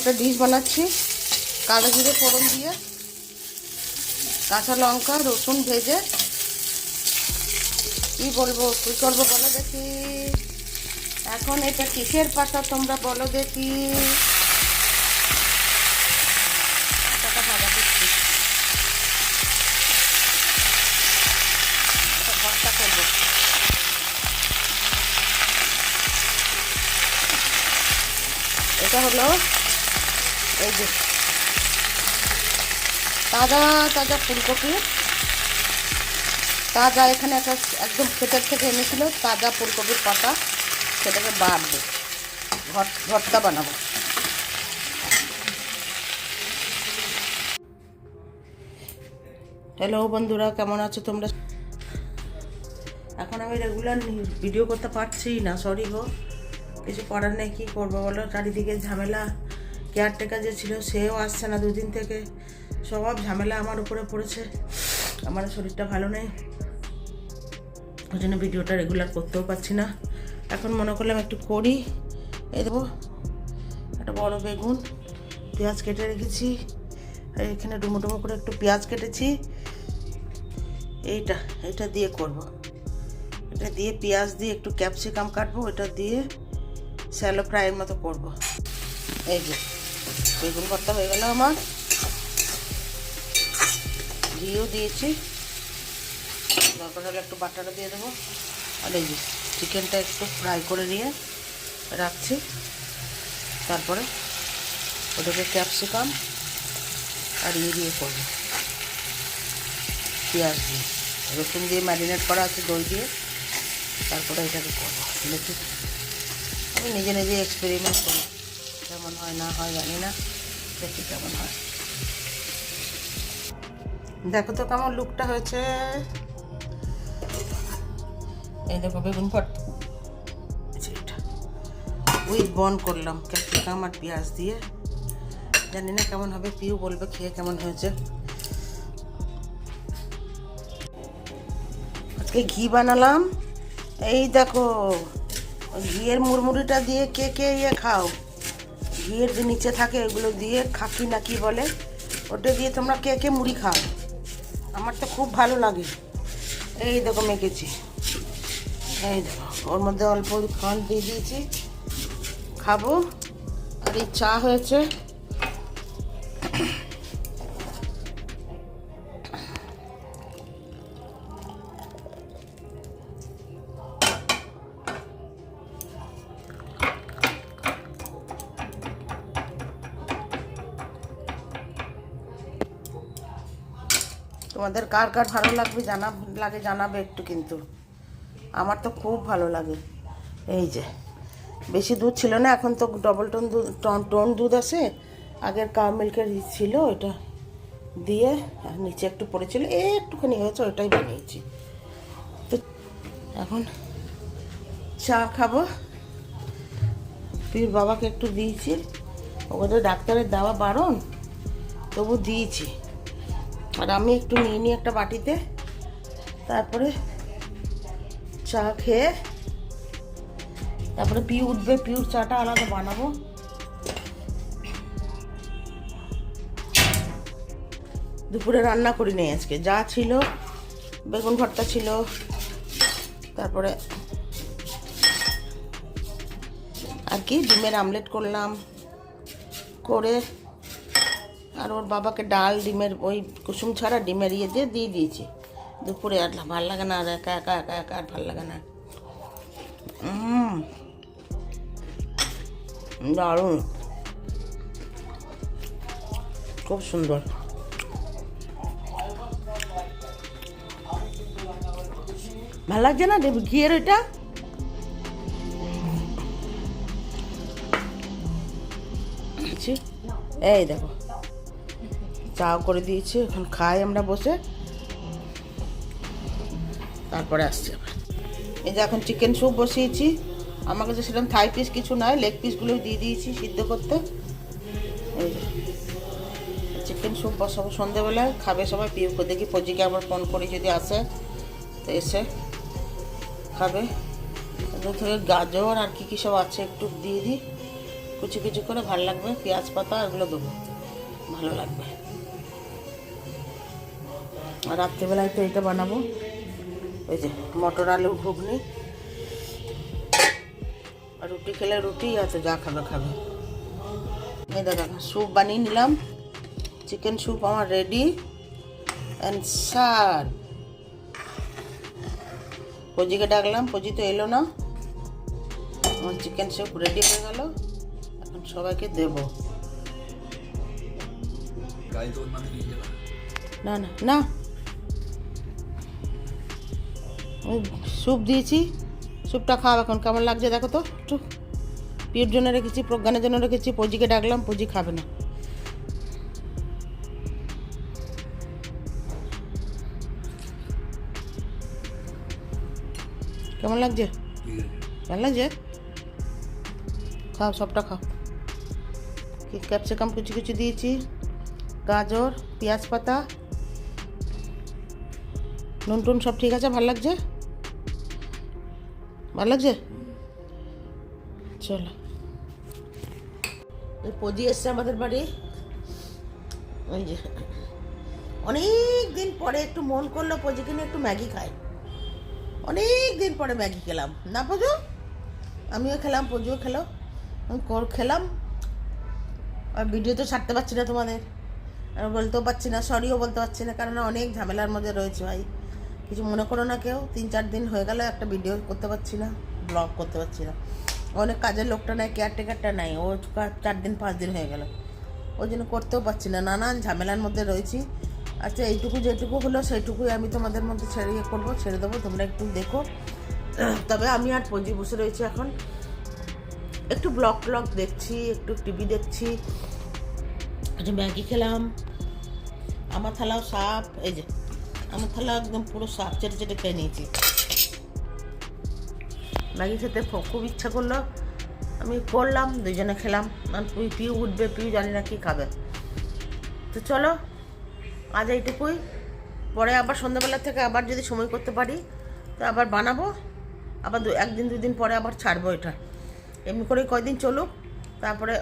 একটা ডিশ বানাচ্ছি কালো জিরে ফোড়ন দিয়ে, কাঁচা লঙ্কা রসুন ভেজে। কি বলবো, কী করবো বলো দেখি। এখন এটা কিসের পাতা তোমরা বলো দেখি। পাতাটা ভাজা করছি, ভর্তা করবো। এটা হলো এই যে তাজা তাজা ফুলকপি, তাজা এখানে একটা একদম ক্ষেতের থেকে এনেছিল তাজা ফুলকপির পাতা, সেটাকে বাড়বে, ভর্তা বানাবো। হ্যালো বন্ধুরা, কেমন আছো তোমরা? এখন আমি রেগুলার ভিডিও করতে পারছি না, সরি গো, কিছু করার নেই। কী করবো বলো, চারিদিকে ঝামেলা। কেয়ারটেকার যে ছিল সেও আসছে না দুদিন থেকে, সব ঝামেলা আমার উপরে পড়েছে। আমার শরীরটা ভালো নেই, ওই জন্য ভিডিওটা রেগুলার করতেও পারছি না। এখন মনে করলাম একটু করি। এই দেবো একটা বড় বেগুন, পেঁয়াজ কেটে রেখেছি, আর এখানে ডুমো ডুমো করে একটু পেঁয়াজ কেটেছি। এইটা দিয়ে করব। এটা দিয়ে পেঁয়াজ দিয়ে একটু ক্যাপসিকাম কাটবো, এটা দিয়ে শ্যালো ফ্রাইয়ের মতো করব। এই যে বেগুন ভর্তা হয়ে গেল আমার, ঘিও দিয়েছি, দরকার হলে একটু বাটাটা দিয়ে দেবো। আর এই যে চিকেনটা একটু ফ্রাই করে নিয়ে রাখছি, তারপরে ওটাকে ক্যাপসিকাম আর দিয়ে করবো, পেঁয়াজ দিয়ে রসুন দিয়ে ম্যারিনেট করা আছে দই দিয়ে, তারপরে এটাকে করবো। দেখি আমি নিজে নিজে এক্সপেরিমেন্ট করি, কেমন হয় না হয় জানি না, দেখি কেমন হয়। দেখো তো কেমন লুকটা হয়েছে। এই দেখো বেগুন ভর্তা এটা উইথ বন করলাম ক্যাপসিকাম আর পেঁয়াজ দিয়ে, জানি না কেমন হবে, পিউ বলবে খেয়ে কেমন হয়েছে। আজকে ঘি বানালাম, এই দেখো ঘিয়ের মুড়মুড়িটা দিয়ে কে কে খাও, ঘিয়ের যে নিচে থাকে এগুলো দিয়ে খাকি না কি বলে, ওটা দিয়ে তোমরা কে কে মুড়ি খাও, আমার তো খুব ভালো লাগে। এই দেখো মেখেছি, এই দেখো ওর মধ্যে অল্প খান দিয়ে দিয়েছি, খাবো। আর এই চা হয়েছে, তোমাদের কার কার ভালো জানাবে একটু, কিন্তু আমার তো খুব ভালো লাগে। এই যে বেশি দুধ ছিল না, এখন তো ডবল টোন দুধ আছে, আগের কাউ মিল্কের ছিল, এটা দিয়ে নিচে একটু পড়েছিল, একটুখানি হয়েছে, ওইটাই বানিয়েছি। তো এখন চা খাবো, তুই বাবাকে একটু দিয়েছি, ওদের ডাক্তারের দেওয়া বারণ, তবু দিয়েছি। আর আমি একটু নিয়ে নিই একটা বাটিতে, তারপরে চা খেয়ে তারপরে পিউ উঠবে, পিউর চাটা আলাদা বানাবো। দুপুরে রান্না করি নেই আজকে, যা ছিল বেগুন ভর্তা ছিল, তারপরে আর কি ডিমের আমলেট করলাম, করে আর ওর বাবাকে ডাল ডিমের ওই কুসুম ছাড়া ডিমের ইয়ে দিয়ে দিয়েছি দুপুরে। আর ভাল লাগে না, আর একা একা একা একা আর ভাল লাগে না। দারুণ, খুব সুন্দর। ভাল লাগছে না ঘিয়ের ওইটা? এই দেখো চাও করে দিয়েছি, এখন খাই আমরা বসে, তারপরে আসছি আবার। এই যে এখন চিকেন স্যুপ বসিয়েছি, আমার কাছে সেরকম থাই পিস কিছু নয়, লেগ পিসগুলোই দিয়ে দিয়েছি সিদ্ধ করতে। এই যে চিকেন স্যুপ বসাবো, সন্ধ্যেবেলায় খাবে সবাই। পিউকে দেখি, পজিকে আবার ফোন করি যদি আসে, তো এসে খাবে। থেকে গাজর আর কী কী সব আছে একটু দিয়ে দিই, কুচি কুচি করে ভালো লাগবে, পেঁয়াজ পাতা এগুলো দেবো, ভালো লাগবে। আর রাত্রিবেলায় তো এটা বানাবো, ওই যে মটর আলু ঘুগনি, আর রুটি খেলে রুটি, আছে যা খাবে খাবে। এই দেখা স্যুপ বানিয়ে নিলাম, চিকেন স্যুপ আমার রেডি অ্যান্ড সার। পজিকে ডাকলাম, পজি তো এলো না। আমার চিকেন স্যুপ রেডি হয়ে গেল, এখন সবাইকে দেব। না না না, স্যুপ দিয়েছি, স্যুপটা খাও এখন। কেমন লাগছে দেখো তো একটু। পিওর জন্য রেখেছি, প্রজ্ঞানের জন্য রেখেছি, পজিকে ডাকলাম, পজি খাবে না। কেমন লাগছে? কেমন লাগছে? খাও, সবটা খাও। ক্যাপসিকাম কুচি কুচি দিয়েছি, গাজর, পেঁয়াজ পাতা, নুন টুন সব ঠিক আছে। ভালো লাগছে? ভালো লাগছে? চলো, পজি এসছে আমাদের বাড়ি। ওই যে অনেক দিন পরে একটু মন করলো পজিকে নিয়ে একটু ম্যাগি খাই। অনেক দিন পরে ম্যাগি খেলাম না পজু, আমিও খেলাম, পজুও খেলো, আমি খেলাম। আর ভিডিও তো ছাড়তে পারছি না তোমাদের, আর বলতেও পারছি না, সরিও বলতে পারছি না, কারণ অনেক ঝামেলার মধ্যে রয়েছে ভাই। কিছু মনে করো না কেউ, 3-4 দিন হয়ে গেল একটা ভিডিও করতে পারছি না, ব্লগ করতে পারছি না। অনেক কাজের লোকটা নাই, কেয়ারটেকারটা নাই, ও 4 দিন 5 দিন হয়ে গেল, ওই জন্য করতেও পারছি না, নানান ঝামেলার মধ্যে রয়েছি। আচ্ছা, এইটুকু যেটুকু হলো সেইটুকুই আমি তোমাদের মধ্যে ছেড়ে দেবো, তোমরা একটু দেখো। তবে আমি আর পজি বসে রয়েছি এখন, একটু ব্লগ দেখছি, একটু টিভি দেখছি। আচ্ছা, ম্যাগি খেলাম, আমার থালাও সাপ, এই যে আমার থালা একদম পুরো সাপ, চেটে চেটে খেয়ে নিয়েছি। ম্যাগি খেতে খুব ইচ্ছা করলো, আমি করলাম, দুজনে খেলাম। পিউ উঠবে, পিউ জানি না কি খাবে। তো চলো, আজ এইটুকুই। পরে আবার সন্ধ্যাবেলা থেকে আবার যদি সময় করতে পারি তো আবার বানাবো, আবার 1-2 দিন পরে আবার ছাড়বো এটা। এমনি করে কয়দিন চলুক, তারপরে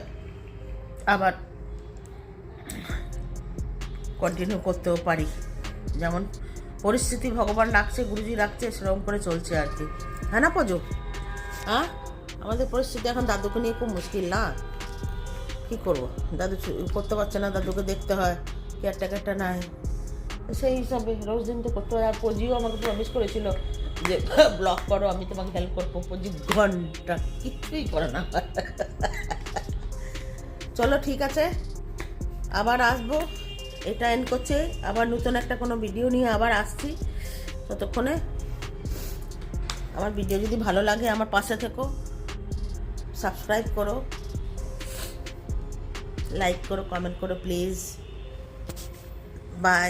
আবার কন্টিনিউ করতেও পারি। যেমন পরিস্থিতি ভগবান রাখছে, গুরুজি রাখছে, সেরকম করে চলছে আর কি। হ্যাঁ না পজু? হ্যাঁ, আমাদের পরিস্থিতি এখন দাদুকে নিয়ে খুব মুশকিল না, কী করবো? দাদু করতে পারছে না, দাদুকে দেখতে হয়, কেয়ারটেকারটা নাই, সেই হিসাবে রোজ দিন তো করতে হয়। আর পজিও আমাকে প্রমিস করেছিল যে ব্লগ করো, আমি তোমাকে হেল্প করবো। পজি ঘন্টা কিছুই করে না। চলো ঠিক আছে, আবার আসবো। এটা এন্ড করছে, আবার নতুন একটা কোনো ভিডিও নিয়ে আবার আসছি। ততক্ষণে আমার ভিডিও যদি ভালো লাগে আমার পাশে থেকো, সাবস্ক্রাইব করো, লাইক করো, কমেন্ট করো প্লিজ। বাই।